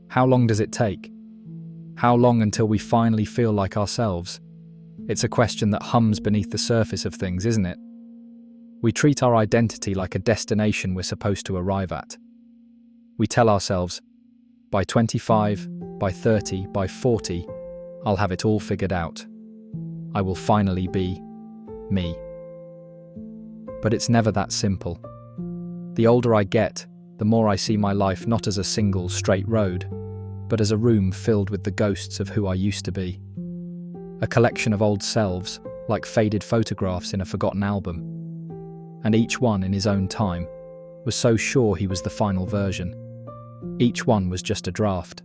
How long does it take? How long until we finally feel like ourselves? It's a question that hums beneath the surface of things, isn't it? We treat our identity like a destination we're supposed to arrive at. We tell ourselves, by 25, by 30, by 40, I'll have it all figured out. I will finally be me. But it's never that simple. The older I get, the more I see my life not as a single straight road, but as a room filled with the ghosts of who I used to be. A collection of old selves, like faded photographs in a forgotten album. And each one in his own time was so sure he was the final version. Each one was just a draft.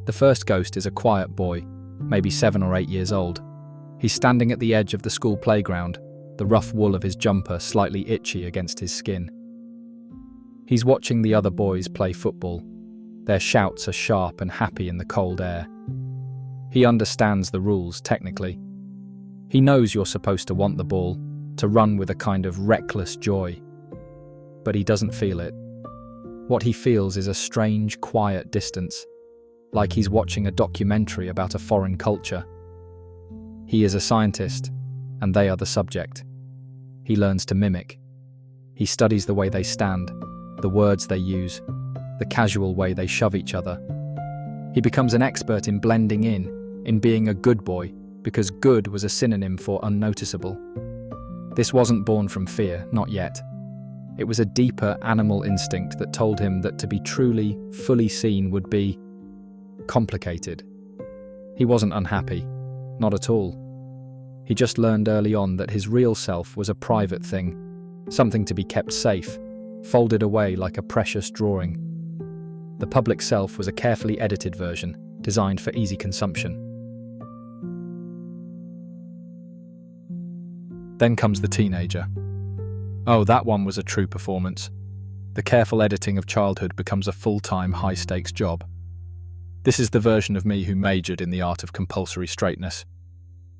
The first ghost is a quiet boy, maybe 7 or 8 years old. He's standing at the edge of the school playground, the rough wool of his jumper slightly itchy against his skin. He's watching the other boys play football. Their shouts are sharp and happy in the cold air. He understands the rules, technically. He knows you're supposed to want the ball, to run with a kind of reckless joy. But he doesn't feel it. What he feels is a strange, quiet distance, like he's watching a documentary about a foreign culture. He is a scientist, and they are the subject. He learns to mimic. He studies the way they stand, the words they use, the casual way they shove each other. He becomes an expert in blending in being a good boy, because good was a synonym for unnoticeable. This wasn't born from fear, not yet. It was a deeper animal instinct that told him that to be truly, fully seen would be complicated. He wasn't unhappy, not at all. He just learned early on that his real self was a private thing, something to be kept safe, folded away like a precious drawing. The public self was a carefully edited version, designed for easy consumption. Then comes the teenager. Oh, that one was a true performance. The careful editing of childhood becomes a full-time, high-stakes job. This is the version of me who majored in the art of compulsory straightness.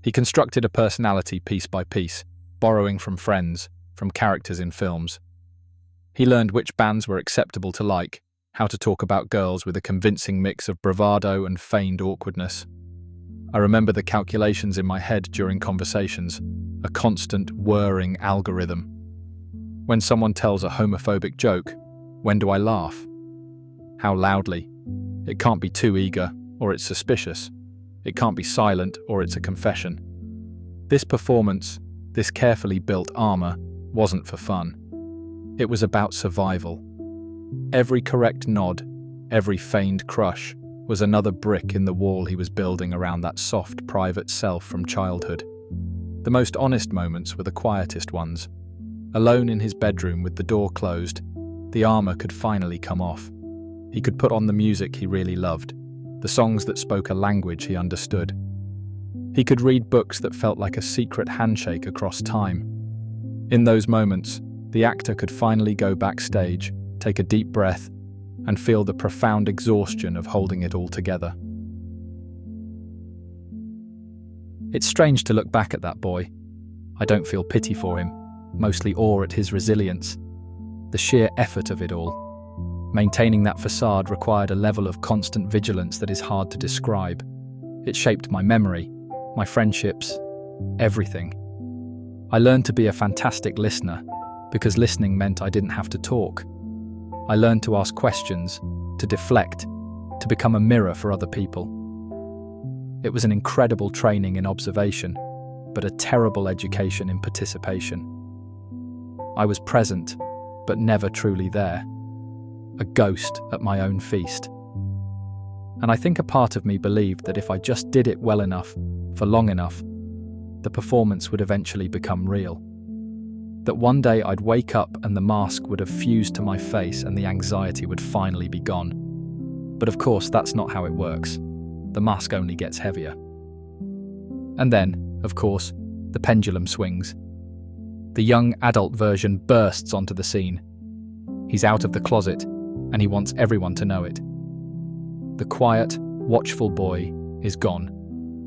He constructed a personality piece by piece, borrowing from friends, from characters in films. He learned which bands were acceptable to like, how to talk about girls with a convincing mix of bravado and feigned awkwardness. I remember the calculations in my head during conversations, a constant whirring algorithm. When someone tells a homophobic joke, when do I laugh? How loudly? It can't be too eager, or it's suspicious. It can't be silent, or it's a confession. This performance, this carefully built armor, wasn't for fun. It was about survival. Every correct nod, every feigned crush, was another brick in the wall he was building around that soft, private self from childhood. The most honest moments were the quietest ones. Alone in his bedroom with the door closed, the armor could finally come off. He could put on the music he really loved, the songs that spoke a language he understood. He could read books that felt like a secret handshake across time. In those moments, the actor could finally go backstage, take a deep breath, and feel the profound exhaustion of holding it all together. It's strange to look back at that boy. I don't feel pity for him, mostly awe at his resilience. The sheer effort of it all. Maintaining that facade required a level of constant vigilance that is hard to describe. It shaped my memory, my friendships, everything. I learned to be a fantastic listener, because listening meant I didn't have to talk. I learned to ask questions, to deflect, to become a mirror for other people. It was an incredible training in observation, but a terrible education in participation. I was present, but never truly there. A ghost at my own feast. And I think a part of me believed that if I just did it well enough, for long enough, the performance would eventually become real. That one day I'd wake up and the mask would have fused to my face and the anxiety would finally be gone. But of course, that's not how it works. The mask only gets heavier. And then, of course, the pendulum swings. The young adult version bursts onto the scene. He's out of the closet, and he wants everyone to know it. The quiet, watchful boy is gone,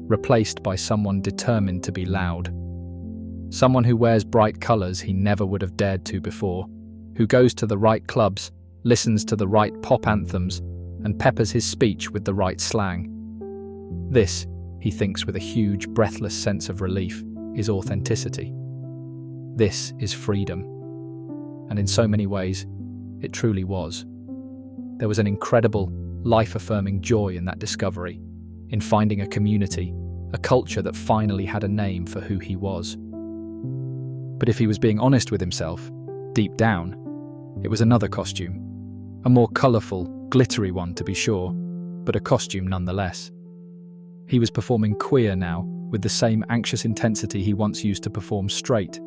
replaced by someone determined to be loud. Someone who wears bright colours he never would have dared to before, who goes to the right clubs, listens to the right pop anthems, and peppers his speech with the right slang. This, he thinks with a huge, breathless sense of relief, is authenticity. This is freedom. And in so many ways, it truly was. There was an incredible, life-affirming joy in that discovery, in finding a community, a culture that finally had a name for who he was. But if he was being honest with himself, deep down, it was another costume. A more colourful, glittery one to be sure, but a costume nonetheless. He was performing queer now, with the same anxious intensity he once used to perform straight.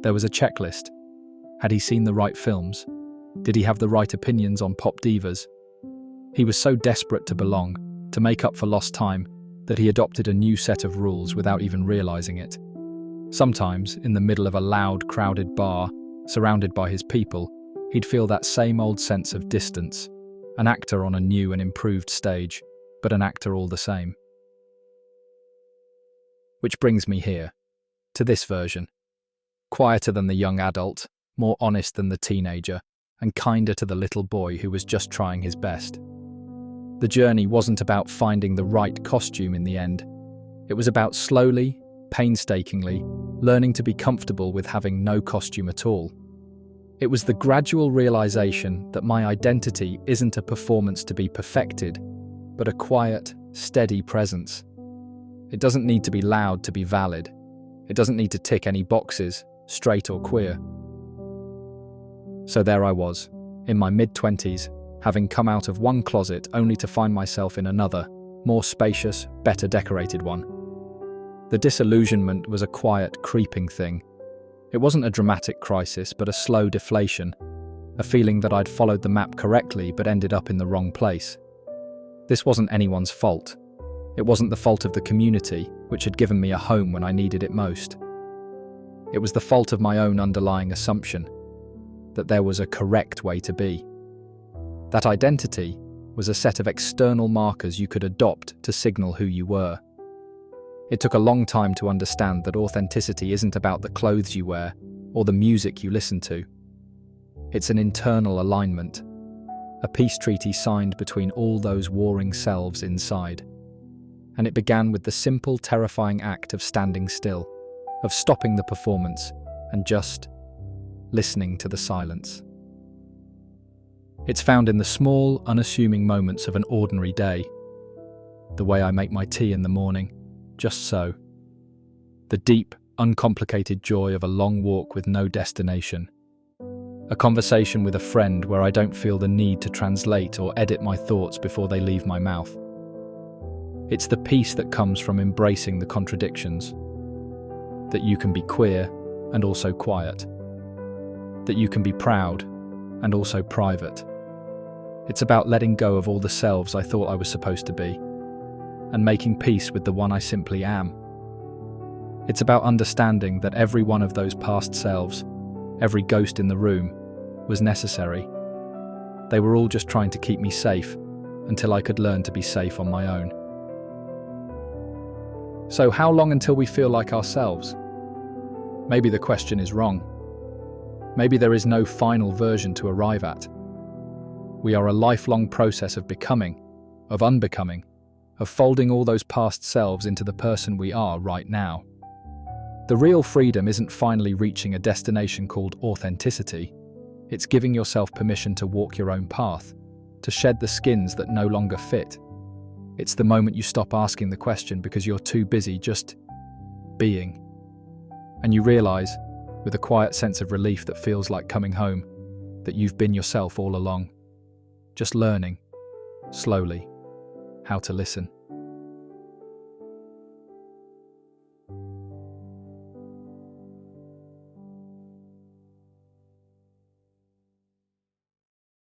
There was a checklist. Had he seen the right films? Did he have the right opinions on pop divas? He was so desperate to belong, to make up for lost time, that he adopted a new set of rules without even realising it. Sometimes, in the middle of a loud, crowded bar, surrounded by his people, he'd feel that same old sense of distance, an actor on a new and improved stage, but an actor all the same. Which brings me here, to this version. Quieter than the young adult, more honest than the teenager, and kinder to the little boy who was just trying his best. The journey wasn't about finding the right costume in the end. It was about slowly, painstakingly, learning to be comfortable with having no costume at all. It was the gradual realization that my identity isn't a performance to be perfected, but a quiet, steady presence. It doesn't need to be loud to be valid. It doesn't need to tick any boxes, straight or queer. So there I was, in my mid-20s, having come out of one closet only to find myself in another, more spacious, better decorated one. The disillusionment was a quiet, creeping thing. It wasn't a dramatic crisis, but a slow deflation, a feeling that I'd followed the map correctly but ended up in the wrong place. This wasn't anyone's fault. It wasn't the fault of the community, which had given me a home when I needed it most. It was the fault of my own underlying assumption, that there was a correct way to be. That identity was a set of external markers you could adopt to signal who you were. It took a long time to understand that authenticity isn't about the clothes you wear or the music you listen to. It's an internal alignment, a peace treaty signed between all those warring selves inside. And it began with the simple, terrifying act of standing still, of stopping the performance and just listening to the silence. It's found in the small, unassuming moments of an ordinary day. The way I make my tea in the morning, just so. The deep, uncomplicated joy of a long walk with no destination. A conversation with a friend where I don't feel the need to translate or edit my thoughts before they leave my mouth. It's the peace that comes from embracing the contradictions. That you can be queer and also quiet. That you can be proud and also private. It's about letting go of all the selves I thought I was supposed to be, and making peace with the one I simply am. It's about understanding that every one of those past selves, every ghost in the room, was necessary. They were all just trying to keep me safe until I could learn to be safe on my own. So how long until we feel like ourselves? Maybe the question is wrong. Maybe there is no final version to arrive at. We are a lifelong process of becoming, of unbecoming, of folding all those past selves into the person we are right now. The real freedom isn't finally reaching a destination called authenticity. It's giving yourself permission to walk your own path, to shed the skins that no longer fit. It's the moment you stop asking the question because you're too busy just being. And you realize, with a quiet sense of relief that feels like coming home, that you've been yourself all along. Just learning, slowly, how to listen.